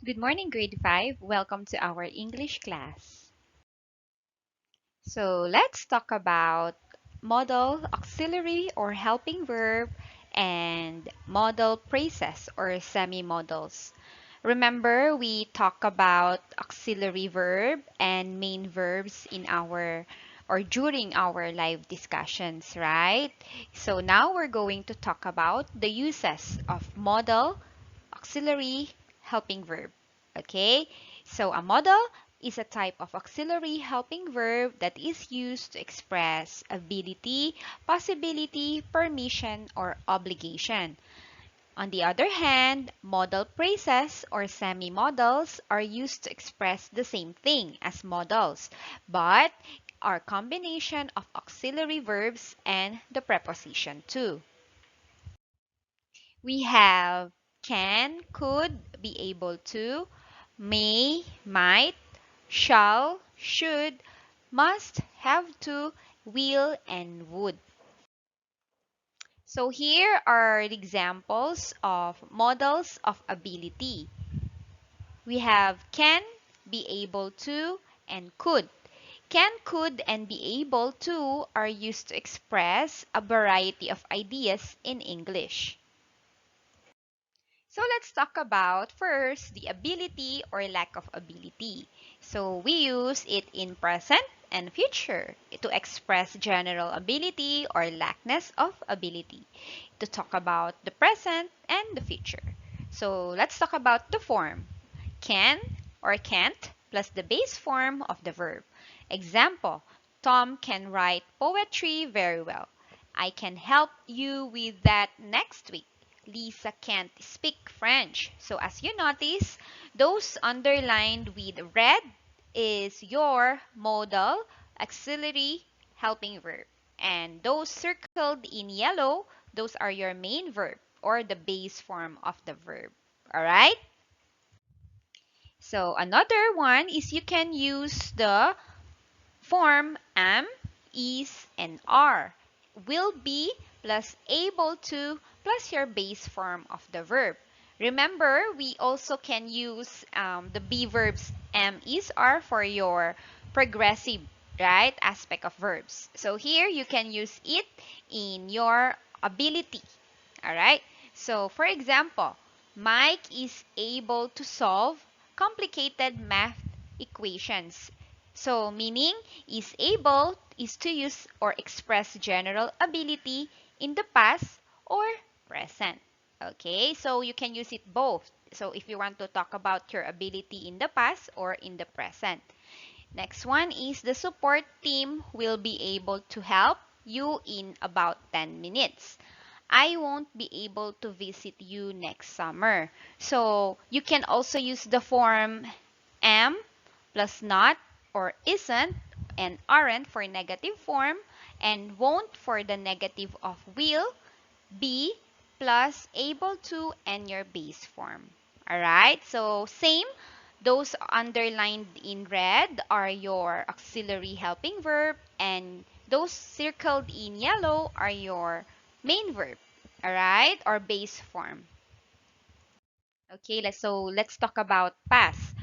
Good morning, grade 5. Welcome to our English class. So let's talk about modal auxiliary or helping verb and modal phrases or semi-modals. Remember, we talk about auxiliary verb and main verbs in our or during our live discussions, right? So now we're going to talk about the uses of modal auxiliary helping verb. Okay, so a modal is a type of auxiliary helping verb that is used to express ability, possibility, permission, or obligation. On the other hand, modal phrases or semi-modals are used to express the same thing as modals, but are combination of auxiliary verbs and the preposition too. We have can, could, be able to, may, might, shall, should, must, have to, will, and would. So here are the examples of models of ability. We have can, be able to, and could. Can, could, and be able to are used to express a variety of ideas in English. So let's talk about first the ability or lack of ability. So we use it in present and future to express general ability or lackness of ability, to talk about the present and the future. So let's talk about the form. Can or can't plus the base form of the verb. Example, Tom can write poetry very well. I can help you with that next week. Lisa can't speak French. So as you notice, those underlined with red is your modal auxiliary helping verb. And those circled in yellow, those are your main verb or the base form of the verb. Alright? So another one is you can use the form am, is, and are. Will be plus able to plus your base form of the verb. Remember, we also can use the be verbs am, is, are for your progressive, right, aspect of verbs. So here you can use it in your ability. All right. So for example, Mike is able to solve complicated math equations. So meaning is able is to use or express general ability in the past or present. Okay, so you can use it both. So if you want to talk about your ability in the past or in the present. Next one is the support team will be able to help you in about 10 minutes. I won't be able to visit you next summer. So you can also use the form am plus not or isn't and aren't for negative form and won't for the negative of will, be plus able to and your base form. Alright, so same. Those underlined in red are your auxiliary helping verb and those circled in yellow are your main verb. Alright, or base form. Okay, let's talk about past.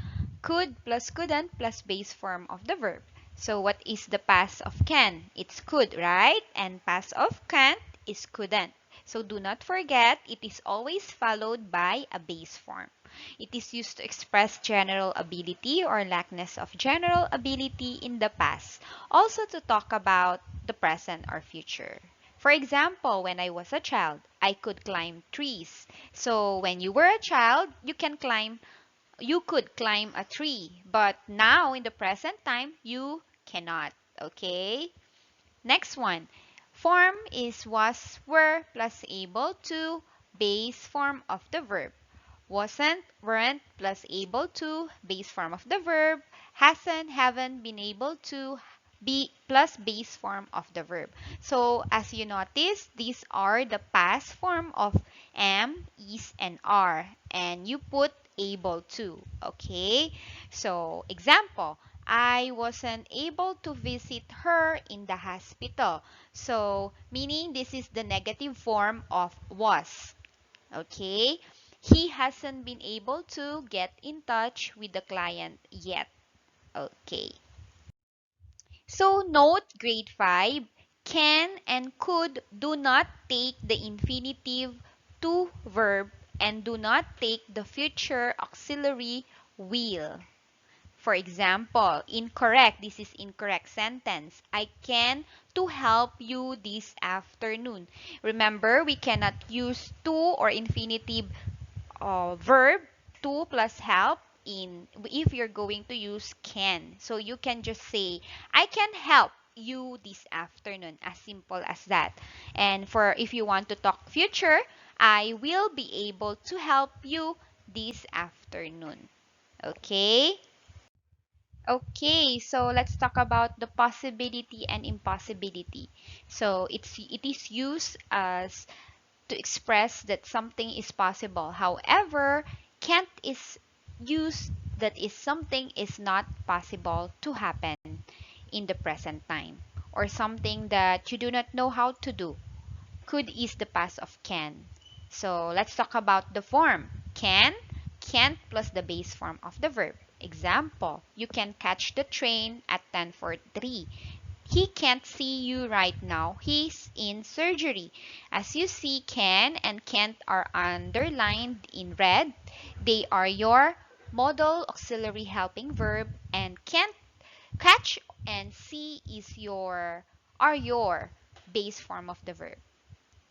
Could plus couldn't plus base form of the verb. So what is the past of can? It's could, right? And past of can't is couldn't. So do not forget, it is always followed by a base form. It is used to express general ability or lackness of general ability in the past. Also to talk about the present or future. For example, when I was a child, I could climb trees. So when you were a child, you could climb a tree, but now in the present time, you cannot. Okay? Next one. Form is was, were plus able to, base form of the verb. Wasn't, weren't plus able to, base form of the verb. Hasn't, haven't been able to, be plus base form of the verb. So as you notice, these are the past form of am, is, and are. And you put able to. Okay? So example, I wasn't able to visit her in the hospital. So meaning this is the negative form of was. Okay? He hasn't been able to get in touch with the client yet. Okay. So note grade 5, can and could do not take the infinitive to verb and do not take the future auxiliary will. For example, incorrect. This is incorrect sentence. I can to help you this afternoon. Remember, we cannot use to or infinitive verb to plus help in if you're going to use can. So you can just say, I can help you this afternoon. As simple as that. And for if you want to talk future, I will be able to help you this afternoon. Okay? Okay, so let's talk about the possibility and impossibility. So it is used as to express that something is possible. However, can't is used that is something is not possible to happen in the present time or something that you do not know how to do. Could is the past of can. So let's talk about the form. Can, can't plus the base form of the verb. Example, you can catch the train at 10:43. He can't see you right now. He's in surgery. As you see, can and can't are underlined in red. They are your modal auxiliary helping verb, and can't, catch, and see is your are your base form of the verb.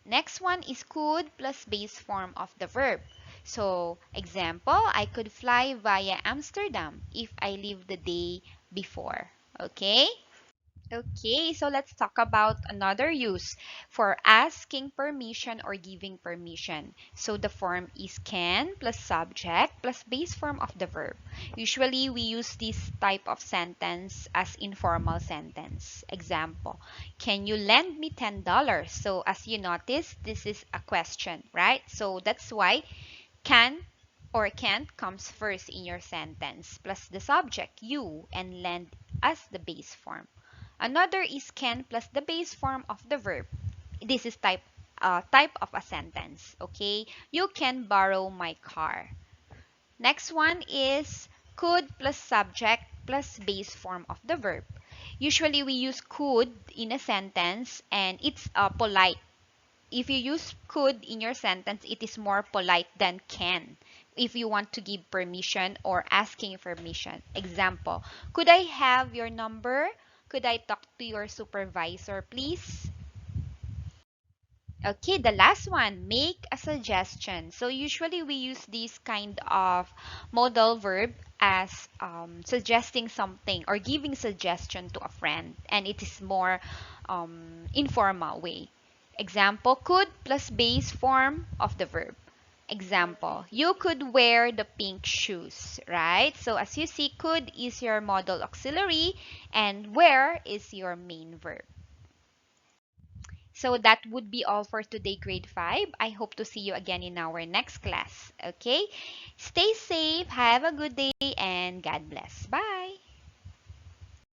Next one is could plus base form of the verb. So, example, I could fly via Amsterdam if I leave the day before. Okay? Okay, so let's talk about another use for asking permission or giving permission. So the form is can plus subject plus base form of the verb. Usually we use this type of sentence as informal sentence. Example, can you lend me $10? So as you notice, this is a question, right? So that's why can or can't comes first in your sentence plus the subject, you, and lend as the base form. Another is can plus the base form of the verb. This is type of a sentence. Okay, you can borrow my car. Next one is could plus subject plus base form of the verb. Usually we use could in a sentence and it's polite. If you use could in your sentence, it is more polite than can. If you want to give permission or asking permission. Example, could I have your number? Could I talk to your supervisor, please? Okay, the last one, make a suggestion. So usually we use this kind of modal verb as suggesting something or giving suggestion to a friend, and it is more informal way. Example, could plus base form of the verb. Example, you could wear the pink shoes, right? So as you see, could is your modal auxiliary and wear is your main verb. So that would be all for today, grade 5. I hope to see you again in our next class. Okay? Stay safe, have a good day, and God bless. Bye!